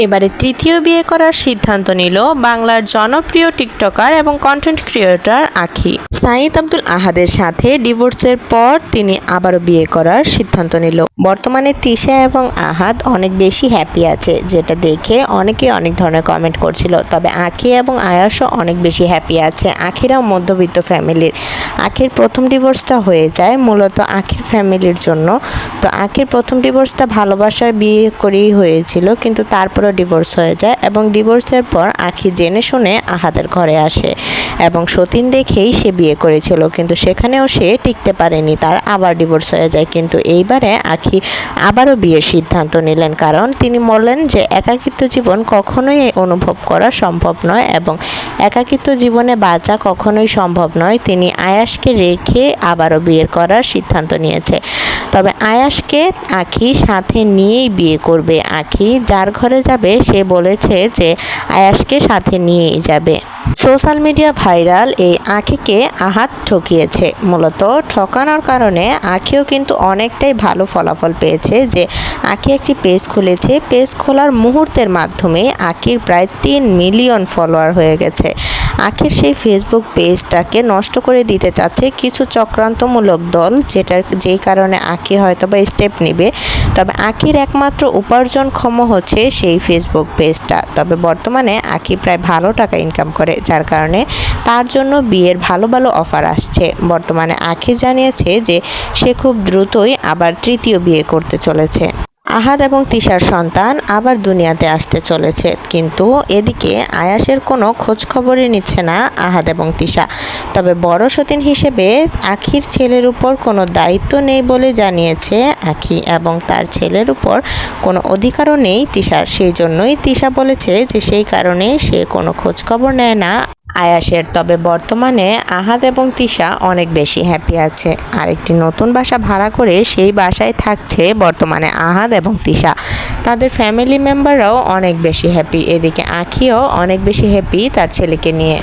এবারে তৃতীয় বিয়ে করার সিদ্ধান্ত নিল বাংলার জনপ্রিয় টিকটকার এবং কন্টেন্ট ক্রিয়েটর আঁখি। সাঈদ আব্দুল আহাদের সাথে ডিভোর্সের পর তিনি আবারও বিয়ে করার সিদ্ধান্ত নিল। বর্তমানে তিশা এবং আহাদ অনেক বেশি হ্যাপি আছে, যেটা দেখে অনেকে অনেক ধরনের কমেন্ট করছিল। তবে আঁখি এবং আয়াসও অনেক বেশি হ্যাপি আছে। আঁখিরাও মধ্যবিত্ত ফ্যামিলির। আঁখির প্রথম ডিভোর্সটা হয়ে যায় মূলত আঁখির ফ্যামিলির জন্য। তো আঁখির প্রথম ডিভোর্সটা ভালোবাসার বিয়ে করেই হয়েছিল, কিন্তু তারপরও ডিভোর্স হয়ে যায় এবং ডিভোর্সের পর আঁখি জেনে শুনে আহাদের ঘরে আসে এবং সতীন দেখেই সে বিয়ে করেছিল, কিন্তু সেখানেও সে টিকতে পারেনি, তার আবার ডিভোর্স হয়ে যায়। কিন্তু এইবারে আঁখি আবারও বিয়ের সিদ্ধান্ত নিলেন, কারণ তিনি বললেন যে একাকিত্ব জীবন কখনোই অনুভব করা সম্ভব নয় এবং একাকিত্ব জীবনে বাঁচা কখনোই সম্ভব নয়। তিনি আয়াসকে রেখে আবারও বিয়ে করার সিদ্ধান্ত নিয়েছে। তবে আয়াসকে আঁখি সাথে নিয়েই বিয়ে করবে। আঁখি যার ঘরে যাবে সে বলেছে যে আয়াসকে সাথে নিয়েই যাবে। সোশ্যাল মিডিয়া ভাইরাল এই আঁখিকে আহাদ ঠকিয়েছে। মূলত ঠকানোর কারণে আঁখিও কিন্তু অনেকটাই ভালো ফলাফল পেয়েছে। যে আঁখি একটি পেজ খুলেছে, পেজ খোলার মুহূর্তের মাধ্যমে আঁখির প্রায় 3 মিলিয়ন ফলোয়ার হয়ে গেছে। আঁখির সেই ফেসবুক পেজটাকে নষ্ট করে দিতে চাচ্ছে কিছু চক্রান্তমূলক দল, যেই কারণে আঁখি হয়তো বা স্টেপ নেবে। তবে আঁখির একমাত্র উপার্জনক্ষম হচ্ছে সেই ফেসবুক পেজটা। তবে বর্তমানে আঁখি প্রায় ভালো টাকা ইনকাম করে, যার কারণে তার জন্য বিয়ের ভালো ভালো অফার আসছে। বর্তমানে আঁখি জানিয়েছে যে সে খুব দ্রুতই আবার তৃতীয় বিয়ে করতে চলেছে। আহাদ এবং তিশার সন্তান আবার দুনিয়াতে আসতে চলেছে, কিন্তু এদিকে আয়াসের কোনো খোঁজ খবরই নিচ্ছে না আহাদ এবং তিশা। তবে বড় সতীন হিসেবে আঁখির ছেলের উপর কোনো দায়িত্ব নেই বলে জানিয়েছে আঁখি, এবং তার ছেলের উপর কোনো অধিকারও নেই তিশার। সেই জন্যই তিশা বলেছে যে সেই কারণে সে কোনো খোঁজ খবর নেয় না আয়াসের। তবে বর্তমানে আহাদ এবং তিশা অনেক বেশি হ্যাপি আছে। আরেকটি নতুন বাসা ভাড়া করে সেই বাসায় থাকছে বর্তমানে আহাদ এবং তিশা। তাদের ফ্যামিলি মেম্বাররাও অনেক বেশি হ্যাপি। এদিকে আঁখিও অনেক বেশি হ্যাপি তার ছেলেকে নিয়ে।